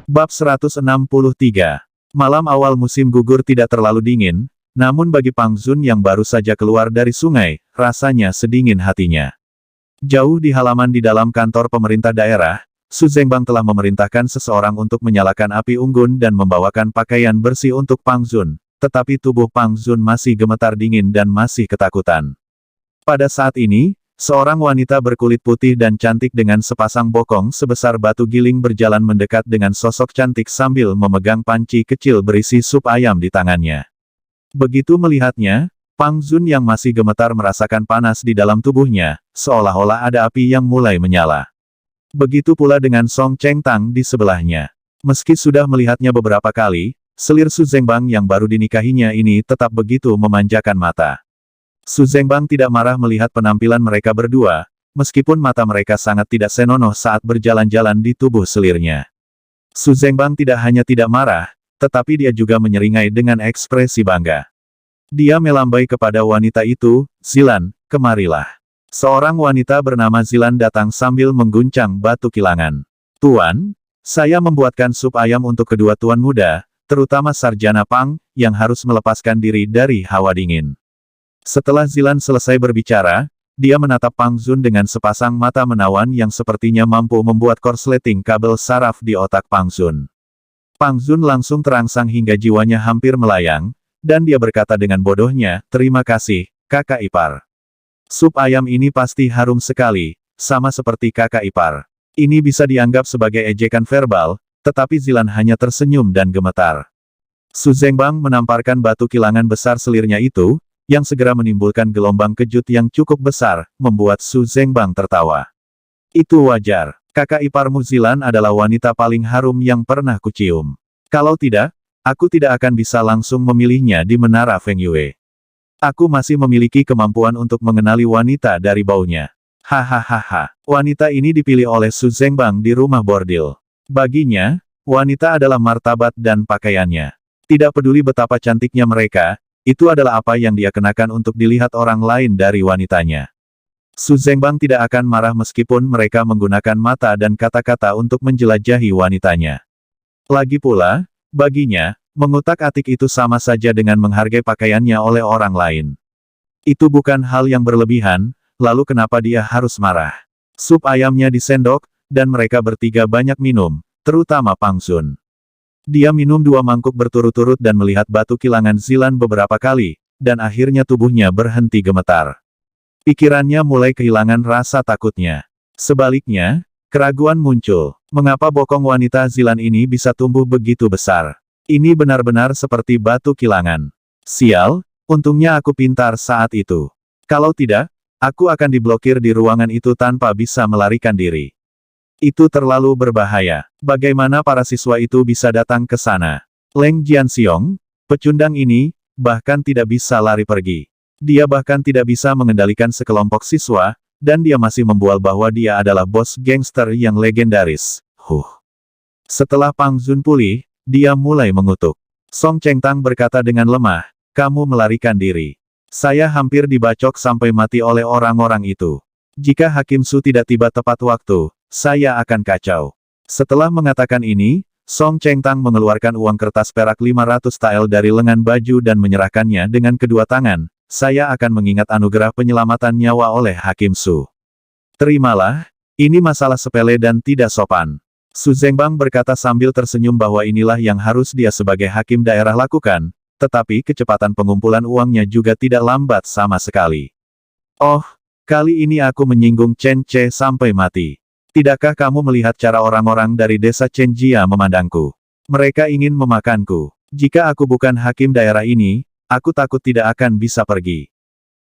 Bab 163. Malam awal musim gugur tidak terlalu dingin, namun bagi Pang Zun yang baru saja keluar dari sungai, rasanya sedingin hatinya. Jauh di halaman di dalam kantor pemerintah daerah, Su Zhengbang telah memerintahkan seseorang untuk menyalakan api unggun dan membawakan pakaian bersih untuk Pang Zun, tetapi tubuh Pang Zun masih gemetar dingin dan masih ketakutan. Pada saat ini, seorang wanita berkulit putih dan cantik dengan sepasang bokong sebesar batu giling berjalan mendekat dengan sosok cantik sambil memegang panci kecil berisi sup ayam di tangannya. Begitu melihatnya, Pang Zun yang masih gemetar merasakan panas di dalam tubuhnya, seolah-olah ada api yang mulai menyala. Begitu pula dengan Song Cheng Tang di sebelahnya. Meski sudah melihatnya beberapa kali, selir Su Zhengbang yang baru dinikahinya ini tetap begitu memanjakan mata. Su Zhengbang tidak marah melihat penampilan mereka berdua, meskipun mata mereka sangat tidak senonoh saat berjalan-jalan di tubuh selirnya. Su Zhengbang tidak hanya tidak marah, tetapi dia juga menyeringai dengan ekspresi bangga. Dia melambai kepada wanita itu, "Zilan, kemarilah." Seorang wanita bernama Zilan datang sambil mengguncang batu kilangan. "Tuan, saya membuatkan sup ayam untuk kedua tuan muda, terutama Sarjana Pang, yang harus melepaskan diri dari hawa dingin." Setelah Zilan selesai berbicara, dia menatap Pang Zun dengan sepasang mata menawan yang sepertinya mampu membuat korsleting kabel saraf di otak Pang Zun. Pang Zun langsung terangsang hingga jiwanya hampir melayang, dan dia berkata dengan bodohnya, "Terima kasih, kakak ipar. Sup ayam ini pasti harum sekali, sama seperti kakak ipar." Ini bisa dianggap sebagai ejekan verbal, tetapi Zilan hanya tersenyum dan gemetar. Su Zhengbang menamparkan batu kilangan besar selirnya itu, yang segera menimbulkan gelombang kejut yang cukup besar, membuat Su Zhengbang tertawa. "Itu wajar. Kakak iparmu Zilan adalah wanita paling harum yang pernah kucium. Kalau tidak, aku tidak akan bisa langsung memilihnya di Menara Feng Yue. Aku masih memiliki kemampuan untuk mengenali wanita dari baunya." Hahaha. Wanita ini dipilih oleh Su Zhengbang di rumah bordil. Baginya, wanita adalah martabat dan pakaiannya. Tidak peduli betapa cantiknya mereka, itu adalah apa yang dia kenakan untuk dilihat orang lain dari wanitanya. Su Zhengbang tidak akan marah meskipun mereka menggunakan mata dan kata-kata untuk menjelajahi wanitanya. Lagi pula, baginya, mengutak-atik itu sama saja dengan menghargai pakaiannya oleh orang lain. Itu bukan hal yang berlebihan, lalu kenapa dia harus marah? Sup ayamnya disendok, dan mereka bertiga banyak minum, terutama Pang Zun. Dia minum 2 mangkuk berturut-turut dan melihat batu kilangan Zilan beberapa kali, dan akhirnya tubuhnya berhenti gemetar. Pikirannya mulai kehilangan rasa takutnya. Sebaliknya, keraguan muncul. Mengapa bokong wanita Zilan ini bisa tumbuh begitu besar? Ini benar-benar seperti batu kilangan. Sial, untungnya aku pintar saat itu. Kalau tidak, aku akan diblokir di ruangan itu tanpa bisa melarikan diri. Itu terlalu berbahaya. Bagaimana para siswa itu bisa datang ke sana? Leng Jianxiong, pecundang ini, bahkan tidak bisa lari pergi. Dia bahkan tidak bisa mengendalikan sekelompok siswa, dan dia masih membual bahwa dia adalah bos gangster yang legendaris. Setelah Pang Zun pulih, dia mulai mengutuk. Song Cheng Tang berkata dengan lemah, "Kamu melarikan diri. Saya hampir dibacok sampai mati oleh orang-orang itu. Jika Hakim Su tidak tiba tepat waktu, saya akan kacau." Setelah mengatakan ini, Song Cheng Tang mengeluarkan uang kertas perak 500 tael dari lengan baju dan menyerahkannya dengan kedua tangan. "Saya akan mengingat anugerah penyelamatan nyawa oleh Hakim Su. Terimalah, ini masalah sepele dan tidak sopan." Su Zhengbang berkata sambil tersenyum bahwa inilah yang harus dia sebagai hakim daerah lakukan, tetapi kecepatan pengumpulan uangnya juga tidak lambat sama sekali. "Oh, kali ini aku menyinggung Chen Che sampai mati. Tidakkah kamu melihat cara orang-orang dari desa Chenjia memandangku? Mereka ingin memakanku. Jika aku bukan hakim daerah ini, aku takut tidak akan bisa pergi."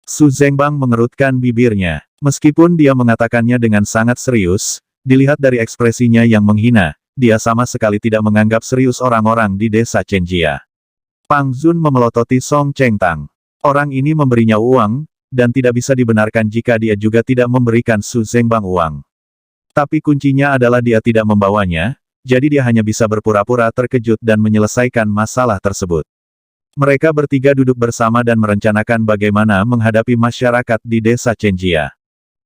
Su Zhengbang mengerutkan bibirnya. Meskipun dia mengatakannya dengan sangat serius, dilihat dari ekspresinya yang menghina, dia sama sekali tidak menganggap serius orang-orang di desa Chenjia. Pang Zun memelototi Song Cheng Tang. Orang ini memberinya uang, dan tidak bisa dibenarkan jika dia juga tidak memberikan Su Zhengbang uang. Tapi kuncinya adalah dia tidak membawanya, jadi dia hanya bisa berpura-pura terkejut dan menyelesaikan masalah tersebut. Mereka bertiga duduk bersama dan merencanakan bagaimana menghadapi masyarakat di desa Chenjia.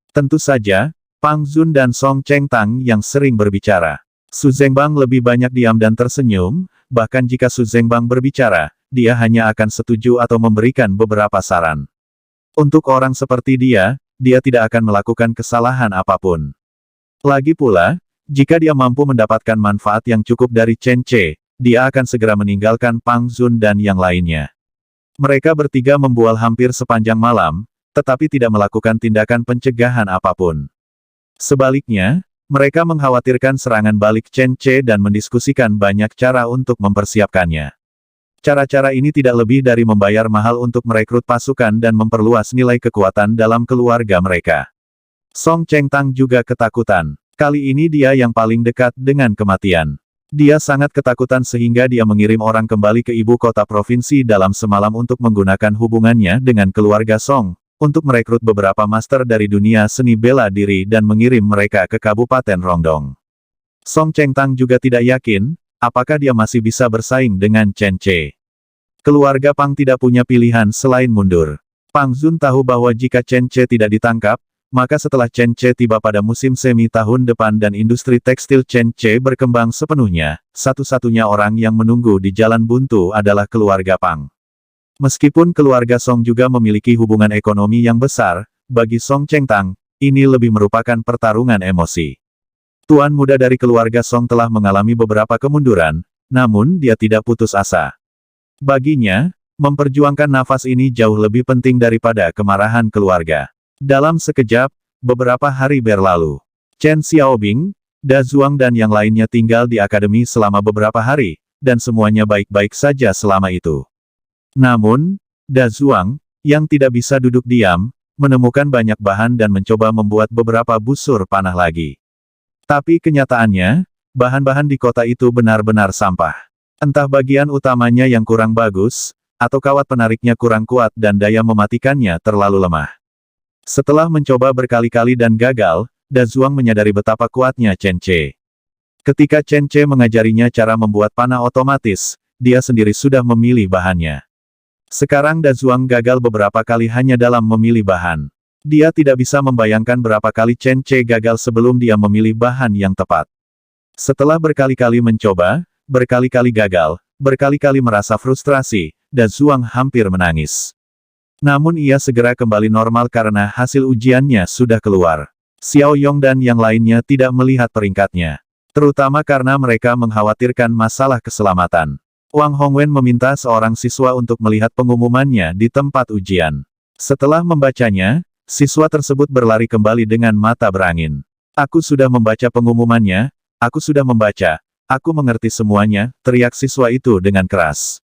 Tentu saja, Pang Zun dan Song Cheng Tang yang sering berbicara. Su Zhengbang lebih banyak diam dan tersenyum, bahkan jika Su Zhengbang berbicara, dia hanya akan setuju atau memberikan beberapa saran. Untuk orang seperti dia tidak akan melakukan kesalahan apapun. Lagi pula, jika dia mampu mendapatkan manfaat yang cukup dari Chen Ce, dia akan segera meninggalkan Pang Zun dan yang lainnya. Mereka bertiga membual hampir sepanjang malam, tetapi tidak melakukan tindakan pencegahan apapun. Sebaliknya, mereka mengkhawatirkan serangan balik Chen Ce dan mendiskusikan banyak cara untuk mempersiapkannya. Cara-cara ini tidak lebih dari membayar mahal untuk merekrut pasukan dan memperluas nilai kekuatan dalam keluarga mereka. Song Chengtang juga ketakutan. Kali ini dia yang paling dekat dengan kematian. Dia sangat ketakutan sehingga dia mengirim orang kembali ke ibu kota provinsi dalam semalam untuk menggunakan hubungannya dengan keluarga Song, untuk merekrut beberapa master dari dunia seni bela diri dan mengirim mereka ke Kabupaten Rongdong. Song Chengtang juga tidak yakin, apakah dia masih bisa bersaing dengan Chen Ce. Keluarga Pang tidak punya pilihan selain mundur. Pang Zun tahu bahwa jika Chen Ce tidak ditangkap, maka setelah Chen Ce tiba pada musim semi tahun depan dan industri tekstil Chen Ce berkembang sepenuhnya, satu-satunya orang yang menunggu di jalan buntu adalah keluarga Pang. Meskipun keluarga Song juga memiliki hubungan ekonomi yang besar, bagi Song Chengtang, ini lebih merupakan pertarungan emosi. Tuan muda dari keluarga Song telah mengalami beberapa kemunduran, namun dia tidak putus asa. Baginya, memperjuangkan nafas ini jauh lebih penting daripada kemarahan keluarga. Dalam sekejap, beberapa hari berlalu. Chen Xiaobing, Da Zuang dan yang lainnya tinggal di akademi selama beberapa hari, dan semuanya baik-baik saja selama itu. Namun, Da Zuang, yang tidak bisa duduk diam, menemukan banyak bahan dan mencoba membuat beberapa busur panah lagi. Tapi kenyataannya, bahan-bahan di kota itu benar-benar sampah. Entah bagian utamanya yang kurang bagus, atau kawat penariknya kurang kuat dan daya mematikannya terlalu lemah. Setelah mencoba berkali-kali dan gagal, Da Zuang menyadari betapa kuatnya Chen Ce. Ketika Chen Ce mengajarinya cara membuat panah otomatis, dia sendiri sudah memilih bahannya. Sekarang Da Zuang gagal beberapa kali hanya dalam memilih bahan. Dia tidak bisa membayangkan berapa kali Chen Ce gagal sebelum dia memilih bahan yang tepat. Setelah berkali-kali mencoba, berkali-kali gagal, berkali-kali merasa frustrasi, Da Zuang hampir menangis. Namun ia segera kembali normal karena hasil ujiannya sudah keluar. Xiao Yong dan yang lainnya tidak melihat peringkatnya. Terutama karena mereka mengkhawatirkan masalah keselamatan. Wang Hongwen meminta seorang siswa untuk melihat pengumumannya di tempat ujian. Setelah membacanya, siswa tersebut berlari kembali dengan mata berangin. Aku sudah membaca pengumumannya, aku sudah membaca, aku mengerti semuanya, teriak siswa itu dengan keras.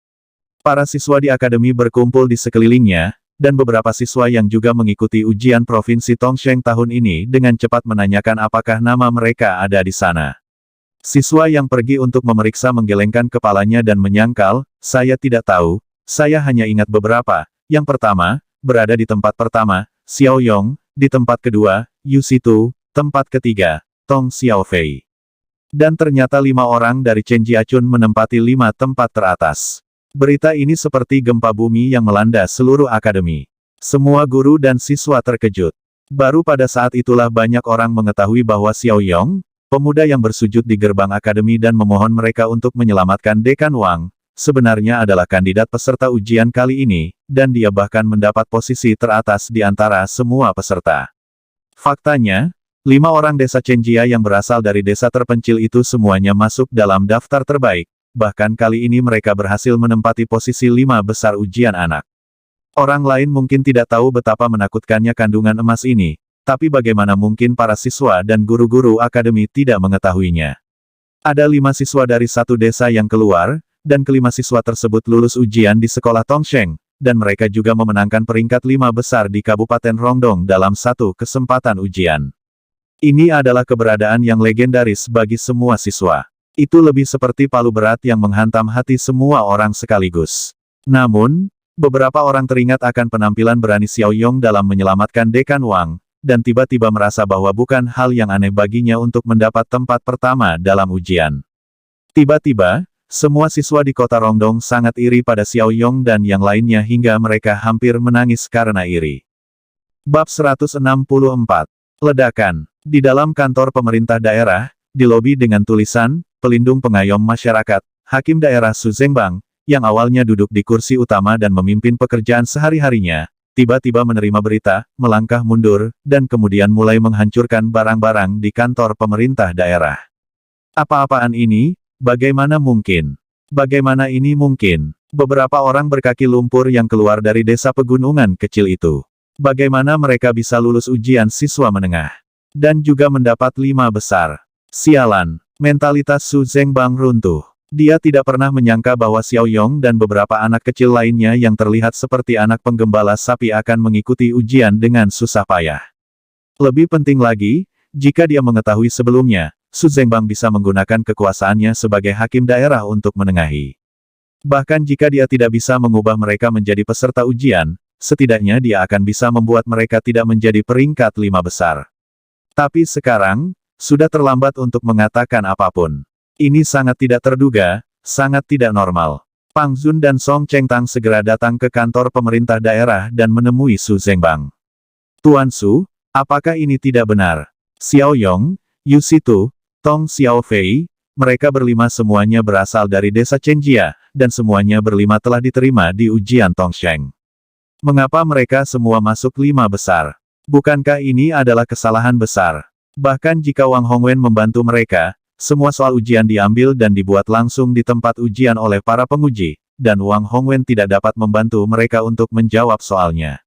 Para siswa di akademi berkumpul di sekelilingnya, dan beberapa siswa yang juga mengikuti ujian Provinsi Tongsheng tahun ini dengan cepat menanyakan apakah nama mereka ada di sana. Siswa yang pergi untuk memeriksa menggelengkan kepalanya dan menyangkal, saya tidak tahu, saya hanya ingat beberapa. Yang pertama, berada di tempat pertama, Xiao Yong, di tempat kedua, Yu Situ, tempat ketiga, Tong Xiaofei. Dan ternyata 5 orang dari Chen Jiachun menempati 5 tempat teratas. Berita ini seperti gempa bumi yang melanda seluruh akademi. Semua guru dan siswa terkejut. Baru pada saat itulah banyak orang mengetahui bahwa Xiao Yong, pemuda yang bersujud di gerbang akademi dan memohon mereka untuk menyelamatkan Dekan Wang, sebenarnya adalah kandidat peserta ujian kali ini, dan dia bahkan mendapat posisi teratas di antara semua peserta. Faktanya, 5 orang desa Chenjia yang berasal dari desa terpencil itu semuanya masuk dalam daftar terbaik, bahkan kali ini mereka berhasil menempati posisi 5 besar ujian anak. Orang lain mungkin tidak tahu betapa menakutkannya kandungan emas ini, tapi bagaimana mungkin para siswa dan guru-guru akademi tidak mengetahuinya. Ada 5 siswa dari satu desa yang keluar, dan kelima siswa tersebut lulus ujian di sekolah Tongsheng, dan mereka juga memenangkan peringkat 5 besar di Kabupaten Rongdong dalam satu kesempatan ujian. Ini adalah keberadaan yang legendaris bagi semua siswa. Itu lebih seperti palu berat yang menghantam hati semua orang sekaligus. Namun, beberapa orang teringat akan penampilan berani Xiao Yong dalam menyelamatkan Dekan Wang, dan tiba-tiba merasa bahwa bukan hal yang aneh baginya untuk mendapat tempat pertama dalam ujian. Tiba-tiba, semua siswa di kota Rongdong sangat iri pada Xiao Yong dan yang lainnya hingga mereka hampir menangis karena iri. Bab 164. Ledakan. Di dalam kantor pemerintah daerah, di lobi dengan tulisan, pelindung pengayom masyarakat, Hakim Daerah Su Zhengbang, yang awalnya duduk di kursi utama dan memimpin pekerjaan sehari-harinya, tiba-tiba menerima berita, melangkah mundur, dan kemudian mulai menghancurkan barang-barang di kantor pemerintah daerah. Apa-apaan ini? Bagaimana mungkin? Bagaimana ini mungkin? Beberapa orang berkaki lumpur yang keluar dari desa pegunungan kecil itu. Bagaimana mereka bisa lulus ujian siswa menengah? Dan juga mendapat 5 besar. Sialan, mentalitas Su Zhengbang runtuh. Dia tidak pernah menyangka bahwa Xiao Yong dan beberapa anak kecil lainnya yang terlihat seperti anak penggembala sapi akan mengikuti ujian dengan susah payah. Lebih penting lagi, jika dia mengetahui sebelumnya, Su Zhengbang bisa menggunakan kekuasaannya sebagai hakim daerah untuk menengahi. Bahkan jika dia tidak bisa mengubah mereka menjadi peserta ujian, setidaknya dia akan bisa membuat mereka tidak menjadi peringkat 5 besar. Tapi sekarang, sudah terlambat untuk mengatakan apapun. Ini sangat tidak terduga, sangat tidak normal. Pang Zun dan Song Chengtang segera datang ke kantor pemerintah daerah dan menemui Su Zhengbang. Tuan Su, apakah ini tidak benar? Xiao Yong, Yu Situ, Tong Xiao Fei, mereka berlima semuanya berasal dari desa Chenjia, dan semuanya berlima telah diterima di ujian Tongsheng. Mengapa mereka semua masuk 5 besar? Bukankah ini adalah kesalahan besar? Bahkan jika Wang Hongwen membantu mereka, semua soal ujian diambil dan dibuat langsung di tempat ujian oleh para penguji, dan Wang Hongwen tidak dapat membantu mereka untuk menjawab soalnya.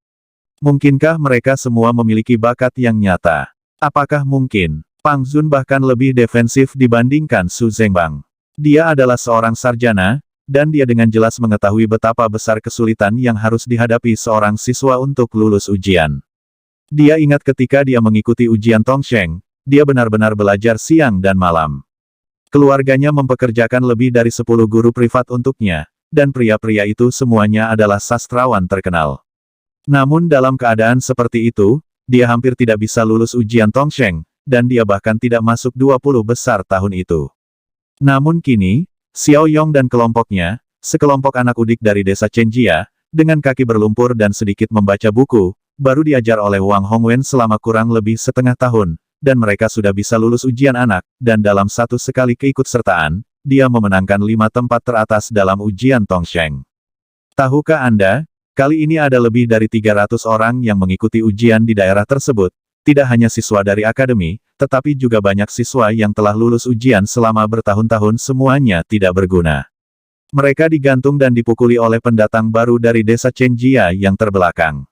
Mungkinkah mereka semua memiliki bakat yang nyata? Apakah mungkin? Pang Zun bahkan lebih defensif dibandingkan Su Zhengbang. Dia adalah seorang sarjana, dan dia dengan jelas mengetahui betapa besar kesulitan yang harus dihadapi seorang siswa untuk lulus ujian. Dia ingat ketika dia mengikuti ujian Tongsheng, dia benar-benar belajar siang dan malam. Keluarganya mempekerjakan lebih dari 10 guru privat untuknya, dan pria-pria itu semuanya adalah sastrawan terkenal. Namun dalam keadaan seperti itu, dia hampir tidak bisa lulus ujian Tongsheng, dan dia bahkan tidak masuk 20 besar tahun itu. Namun kini, Xiao Yong dan kelompoknya, sekelompok anak udik dari desa Chenjia, dengan kaki berlumpur dan sedikit membaca buku, baru diajar oleh Wang Hongwen selama kurang lebih setengah tahun, dan mereka sudah bisa lulus ujian anak, dan dalam satu sekali keikutsertaan, dia memenangkan 5 tempat teratas dalam ujian Tongsheng. Tahukah Anda, kali ini ada lebih dari 300 orang yang mengikuti ujian di daerah tersebut, tidak hanya siswa dari akademi, tetapi juga banyak siswa yang telah lulus ujian selama bertahun-tahun semuanya tidak berguna. Mereka digantung dan dipukuli oleh pendatang baru dari desa Chenjia yang terbelakang.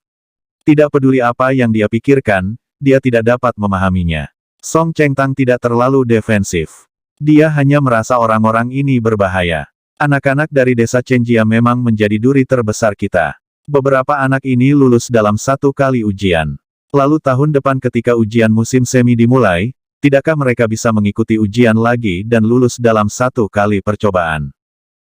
Tidak peduli apa yang dia pikirkan, dia tidak dapat memahaminya. Song Chengtang tidak terlalu defensif. Dia hanya merasa orang-orang ini berbahaya. Anak-anak dari desa Chenjia memang menjadi duri terbesar kita. Beberapa anak ini lulus dalam 1 kali ujian. Lalu tahun depan ketika ujian musim semi dimulai, tidakkah mereka bisa mengikuti ujian lagi dan lulus dalam 1 kali percobaan?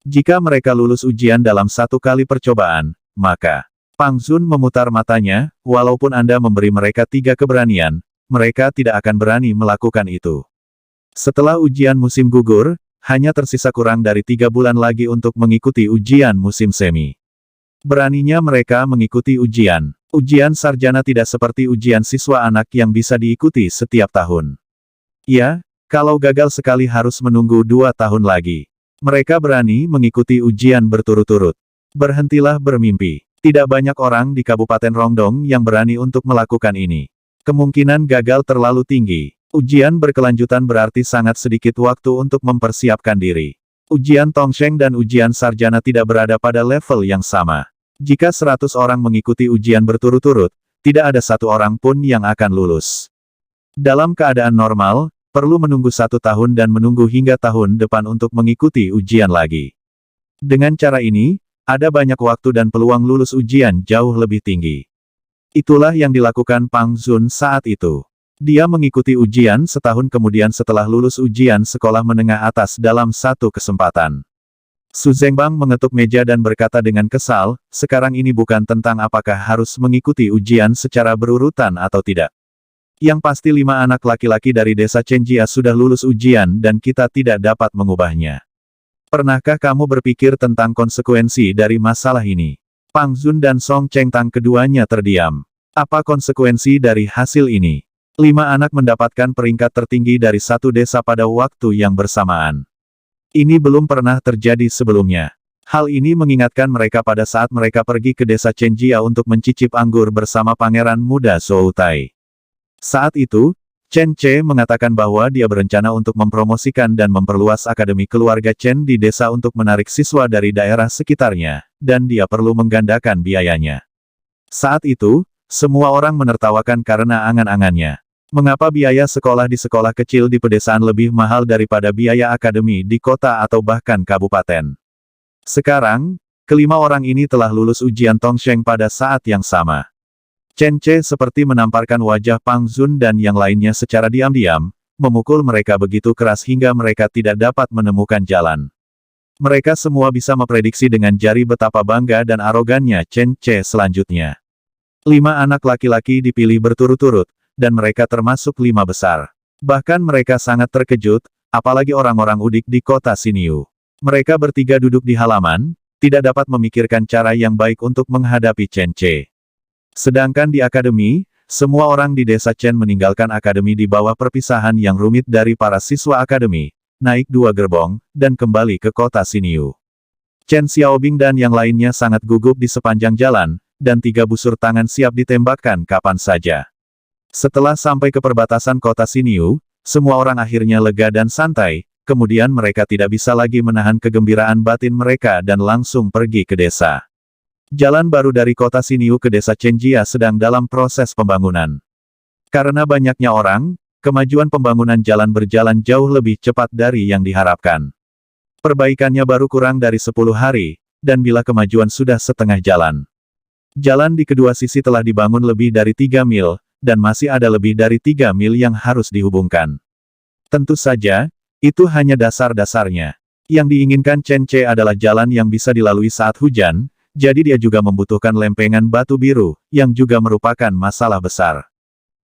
Jika mereka lulus ujian dalam 1 kali percobaan, maka Pang Zun memutar matanya, walaupun Anda memberi mereka 3 keberanian, mereka tidak akan berani melakukan itu. Setelah ujian musim gugur, hanya tersisa kurang dari 3 bulan lagi untuk mengikuti ujian musim semi. Beraninya mereka mengikuti ujian. Ujian sarjana tidak seperti ujian siswa anak yang bisa diikuti setiap tahun. Ya, kalau gagal sekali harus menunggu 2 tahun lagi. Mereka berani mengikuti ujian berturut-turut. Berhentilah bermimpi. Tidak banyak orang di Kabupaten Rongdong yang berani untuk melakukan ini. Kemungkinan gagal terlalu tinggi. Ujian berkelanjutan berarti sangat sedikit waktu untuk mempersiapkan diri. Ujian Tongsheng dan ujian sarjana tidak berada pada level yang sama. Jika 100 orang mengikuti ujian berturut-turut, tidak ada 1 orang pun yang akan lulus. Dalam keadaan normal, perlu menunggu 1 tahun dan menunggu hingga tahun depan untuk mengikuti ujian lagi. Dengan cara ini, ada banyak waktu dan peluang lulus ujian jauh lebih tinggi. Itulah yang dilakukan Pang Zun saat itu. Dia mengikuti ujian setahun kemudian setelah lulus ujian sekolah menengah atas dalam 1 kesempatan. Su Zhengbang mengetuk meja dan berkata dengan kesal, sekarang ini bukan tentang apakah harus mengikuti ujian secara berurutan atau tidak. Yang pasti 5 anak laki-laki dari desa Chenjia sudah lulus ujian dan kita tidak dapat mengubahnya. Pernahkah kamu berpikir tentang konsekuensi dari masalah ini? Pang Zun dan Song Chengtang keduanya terdiam. Apa konsekuensi dari hasil ini? 5 anak mendapatkan peringkat tertinggi dari satu desa pada waktu yang bersamaan. Ini belum pernah terjadi sebelumnya. Hal ini mengingatkan mereka pada saat mereka pergi ke desa Chenjia untuk mencicip anggur bersama pangeran muda Zhoutai. Saat itu, Chen Ce mengatakan bahwa dia berencana untuk mempromosikan dan memperluas akademi keluarga Chen di desa untuk menarik siswa dari daerah sekitarnya, dan dia perlu menggandakan biayanya. Saat itu, semua orang menertawakan karena angan-angannya. Mengapa biaya sekolah di sekolah kecil di pedesaan lebih mahal daripada biaya akademi di kota atau bahkan kabupaten? Sekarang, kelima orang ini telah lulus ujian Tongsheng pada saat yang sama. Chen Ce seperti menamparkan wajah Pang Zun dan yang lainnya secara diam-diam, memukul mereka begitu keras hingga mereka tidak dapat menemukan jalan. Mereka semua bisa memprediksi dengan jari betapa bangga dan arogannya Chen Ce selanjutnya. 5 anak laki-laki dipilih berturut-turut, dan mereka termasuk 5 besar. Bahkan mereka sangat terkejut, apalagi orang-orang udik di kota Xinyu. Mereka bertiga duduk di halaman, tidak dapat memikirkan cara yang baik untuk menghadapi Chen Ce. Sedangkan di akademi, semua orang di desa Chen meninggalkan akademi di bawah perpisahan yang rumit dari para siswa akademi, naik 2 gerbong, dan kembali ke kota Xinyu. Chen Xiaobing dan yang lainnya sangat gugup di sepanjang jalan, dan 3 busur tangan siap ditembakkan kapan saja. Setelah sampai ke perbatasan kota Xinyu, semua orang akhirnya lega dan santai, kemudian mereka tidak bisa lagi menahan kegembiraan batin mereka dan langsung pergi ke desa. Jalan baru dari kota Xinyu ke desa Chenjia sedang dalam proses pembangunan. Karena banyaknya orang, kemajuan pembangunan jalan berjalan jauh lebih cepat dari yang diharapkan. Perbaikannya baru kurang dari 10 hari, dan bila kemajuan sudah setengah jalan. Jalan di kedua sisi telah dibangun lebih dari 3 mil, dan masih ada lebih dari 3 mil yang harus dihubungkan. Tentu saja, itu hanya dasar-dasarnya. Yang diinginkan Chen Ce adalah jalan yang bisa dilalui saat hujan, jadi dia juga membutuhkan lempengan batu biru, yang juga merupakan masalah besar.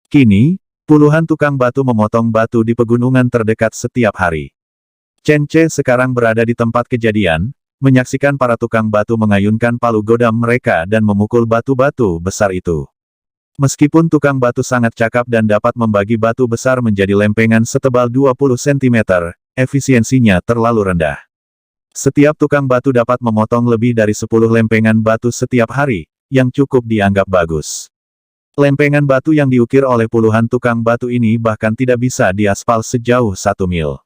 Kini, puluhan tukang batu memotong batu di pegunungan terdekat setiap hari. Chen Ce sekarang berada di tempat kejadian, menyaksikan para tukang batu mengayunkan palu godam mereka dan memukul batu-batu besar itu. Meskipun tukang batu sangat cakap dan dapat membagi batu besar menjadi lempengan setebal 20 cm, efisiensinya terlalu rendah. Setiap tukang batu dapat memotong lebih dari 10 lempengan batu setiap hari, yang cukup dianggap bagus. Lempengan batu yang diukir oleh puluhan tukang batu ini bahkan tidak bisa diaspal sejauh 1 mil.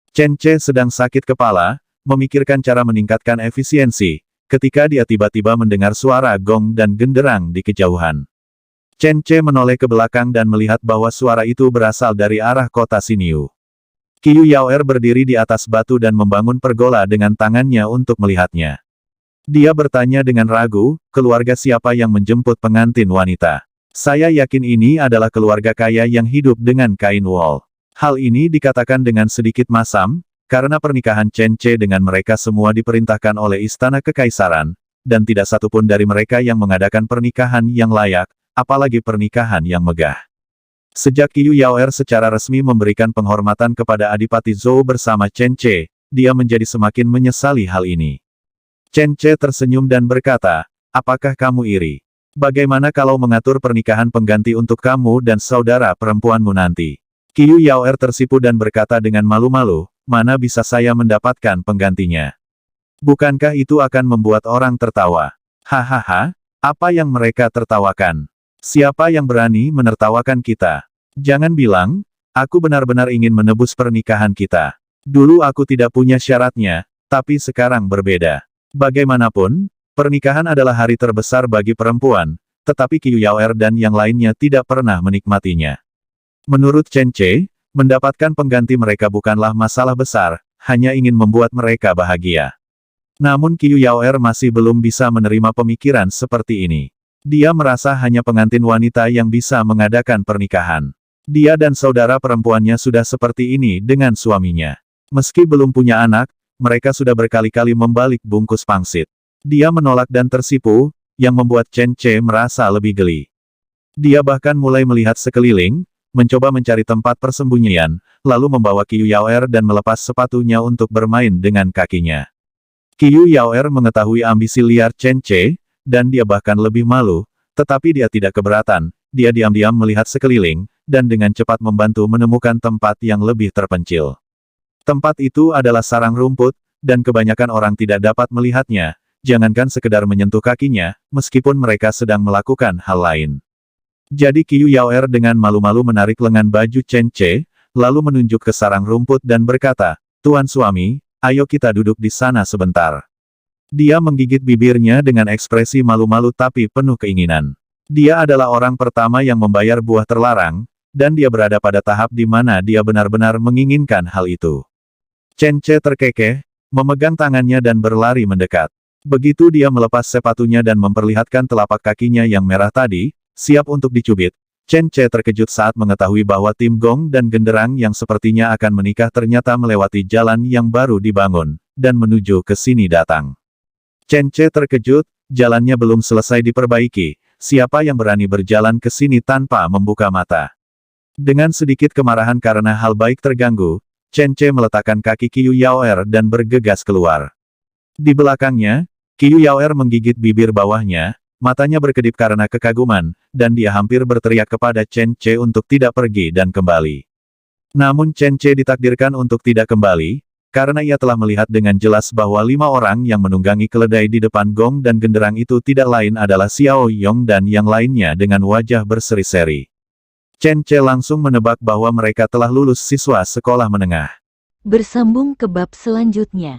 Chen Ce sedang sakit kepala, memikirkan cara meningkatkan efisiensi, ketika dia tiba-tiba mendengar suara gong dan genderang di kejauhan. Chen Ce menoleh ke belakang dan melihat bahwa suara itu berasal dari arah kota Xinyu. Qiu Yaoer berdiri di atas batu dan membangun pergola dengan tangannya untuk melihatnya. Dia bertanya dengan ragu, keluarga siapa yang menjemput pengantin wanita? Saya yakin ini adalah keluarga kaya yang hidup dengan kain wol. Hal ini dikatakan dengan sedikit masam, karena pernikahan Chen Ce dengan mereka semua diperintahkan oleh Istana Kekaisaran, dan tidak satupun dari mereka yang mengadakan pernikahan yang layak, apalagi pernikahan yang megah. Sejak Qiu Yaoer secara resmi memberikan penghormatan kepada Adipati Zhou bersama Chen Ce, dia menjadi semakin menyesali hal ini. Chen Ce tersenyum dan berkata, apakah kamu iri? Bagaimana kalau mengatur pernikahan pengganti untuk kamu dan saudara perempuanmu nanti? Qiu Yaoer tersipu dan berkata dengan malu-malu, mana bisa saya mendapatkan penggantinya? Bukankah itu akan membuat orang tertawa? Hahaha, apa yang mereka tertawakan? Siapa yang berani menertawakan kita? Jangan bilang, aku benar-benar ingin menebus pernikahan kita. Dulu aku tidak punya syaratnya, tapi sekarang berbeda. Bagaimanapun, pernikahan adalah hari terbesar bagi perempuan, tetapi Qiu Yaoer dan yang lainnya tidak pernah menikmatinya. Menurut Chen Ce, mendapatkan pengganti mereka bukanlah masalah besar, hanya ingin membuat mereka bahagia. Namun Qiu Yaoer masih belum bisa menerima pemikiran seperti ini. Dia merasa hanya pengantin wanita yang bisa mengadakan pernikahan. Dia dan saudara perempuannya sudah seperti ini dengan suaminya. Meski belum punya anak, mereka sudah berkali-kali membalik bungkus pangsit. Dia menolak dan tersipu, yang membuat Chen Ce merasa lebih geli. Dia bahkan mulai melihat sekeliling, mencoba mencari tempat persembunyian, lalu membawa Qiu Yaoer dan melepas sepatunya untuk bermain dengan kakinya. Qiu Yaoer mengetahui ambisi liar Chen Ce, dan dia bahkan lebih malu, tetapi dia tidak keberatan, dia diam-diam melihat sekeliling, dan dengan cepat membantu menemukan tempat yang lebih terpencil. Tempat itu adalah sarang rumput, dan kebanyakan orang tidak dapat melihatnya, jangankan sekedar menyentuh kakinya, meskipun mereka sedang melakukan hal lain. Jadi Qiu Yaoer dengan malu-malu menarik lengan baju Chen Ce, lalu menunjuk ke sarang rumput dan berkata, "Tuan suami, ayo kita duduk di sana sebentar." Dia menggigit bibirnya dengan ekspresi malu-malu tapi penuh keinginan. Dia adalah orang pertama yang membayar buah terlarang, dan dia berada pada tahap di mana dia benar-benar menginginkan hal itu. Chen Ce terkekeh, memegang tangannya dan berlari mendekat. Begitu dia melepas sepatunya dan memperlihatkan telapak kakinya yang merah tadi, siap untuk dicubit, Chen Ce terkejut saat mengetahui bahwa tim gong dan genderang yang sepertinya akan menikah ternyata melewati jalan yang baru dibangun, dan menuju ke sini datang. Chen Ce terkejut, jalannya belum selesai diperbaiki, siapa yang berani berjalan ke sini tanpa membuka mata. Dengan sedikit kemarahan karena hal baik terganggu, Chen Ce meletakkan kaki Qiu Yaoer dan bergegas keluar. Di belakangnya, Qiu Yaoer menggigit bibir bawahnya, matanya berkedip karena kekaguman, dan dia hampir berteriak kepada Chen Ce untuk tidak pergi dan kembali. Namun Chen Ce ditakdirkan untuk tidak kembali, karena ia telah melihat dengan jelas bahwa 5 orang yang menunggangi keledai di depan gong dan genderang itu tidak lain adalah Xiao Yong dan yang lainnya dengan wajah berseri-seri. Chen Ce langsung menebak bahwa mereka telah lulus siswa sekolah menengah. Bersambung ke bab selanjutnya.